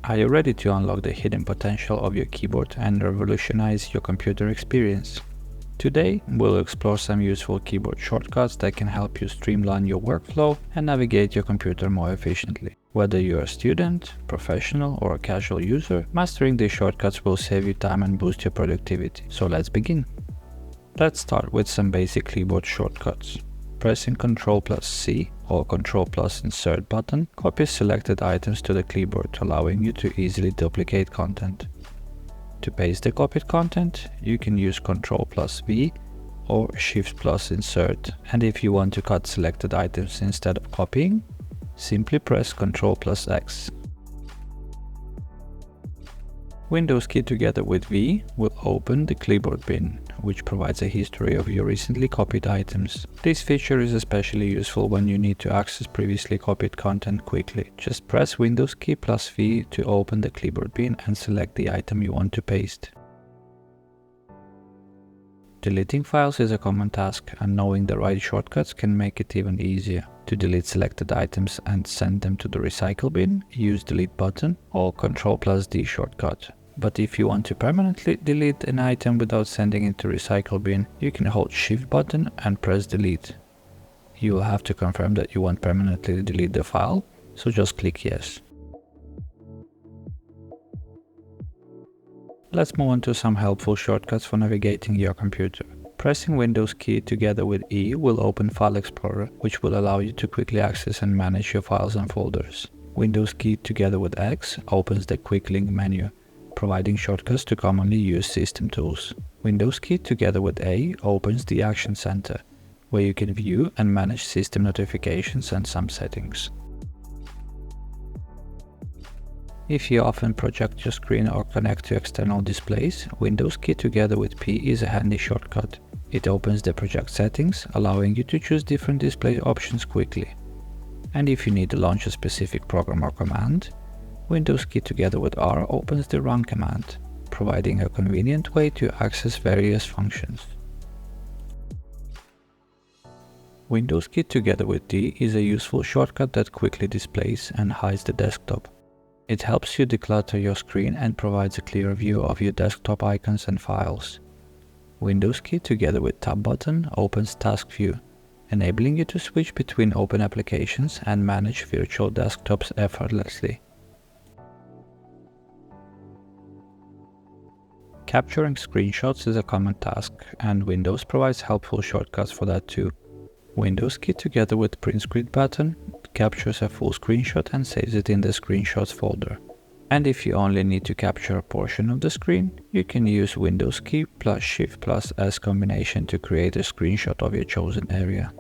Are you ready to unlock the hidden potential of your keyboard and revolutionize your computer experience? Today, we'll explore some useful keyboard shortcuts that can help you streamline your workflow and navigate your computer more efficiently. Whether you're a student, professional, or a casual user, mastering these shortcuts will save you time and boost your productivity. So let's begin. Let's start with some basic keyboard shortcuts. Pressing Ctrl+C or Ctrl+Insert button copies selected items to the clipboard, allowing you to easily duplicate content. To paste the copied content, you can use Ctrl+V or Shift+Insert, and if you want to cut selected items instead of copying, simply press Ctrl+X. Windows key together with V will open the clipboard bin, which provides a history of your recently copied items. This feature is especially useful when you need to access previously copied content quickly. Just press Windows key plus V to open the clipboard bin and select the item you want to paste. Deleting files is a common task, and knowing the right shortcuts can make it even easier. To delete selected items and send them to the recycle bin, use Delete button or Ctrl+D shortcut. But if you want to permanently delete an item without sending it to recycle bin, you can hold Shift button and press Delete. You will have to confirm that you want permanently delete the file, so just click Yes. Let's move on to some helpful shortcuts for navigating your computer. Pressing Windows key together with E will open File Explorer, which will allow you to quickly access and manage your files and folders. Windows key together with X opens the Quick Link menu, providing shortcuts to commonly used system tools. Windows key together with A opens the Action Center, where you can view and manage system notifications and some settings. If you often project your screen or connect to external displays, Windows key together with P is a handy shortcut. It opens the project settings, allowing you to choose different display options quickly. And if you need to launch a specific program or command, Windows key together with R opens the Run command, providing a convenient way to access various functions. Windows key together with D is a useful shortcut that quickly displays and hides the desktop. It helps you declutter your screen and provides a clear view of your desktop icons and files. Windows key together with Tab button opens Task View, enabling you to switch between open applications and manage virtual desktops effortlessly. Capturing screenshots is a common task, and Windows provides helpful shortcuts for that too. Windows key together with Print Screen button captures a full screenshot and saves it in the Screenshots folder. And if you only need to capture a portion of the screen, you can use Windows key plus Shift plus S combination to create a screenshot of your chosen area.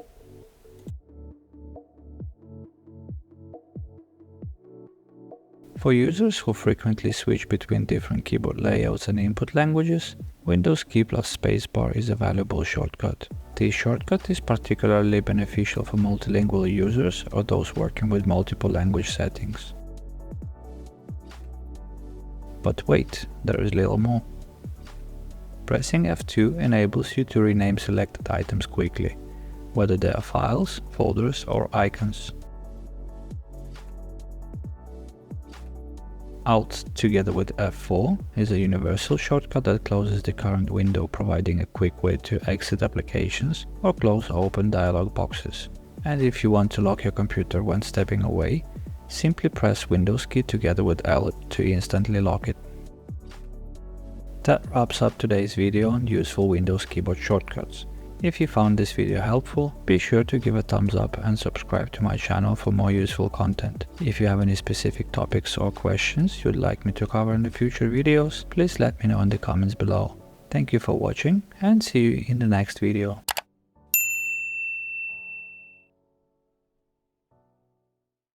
For users who frequently switch between different keyboard layouts and input languages, Windows key plus spacebar is a valuable shortcut. This shortcut is particularly beneficial for multilingual users or those working with multiple language settings. But wait, there is little more. Pressing F2 enables you to rename selected items quickly, whether they are files, folders, or icons. Alt together with F4 is a universal shortcut that closes the current window, providing a quick way to exit applications or close open dialog boxes. And if you want to lock your computer when stepping away, simply press Windows key together with L to instantly lock it. That wraps up today's video on useful Windows keyboard shortcuts. If you found this video helpful, be sure to give a thumbs up and subscribe to my channel for more useful content. If you have any specific topics or questions you'd like me to cover in the future videos, please let me know in the comments below. Thank you for watching and see you in the next video.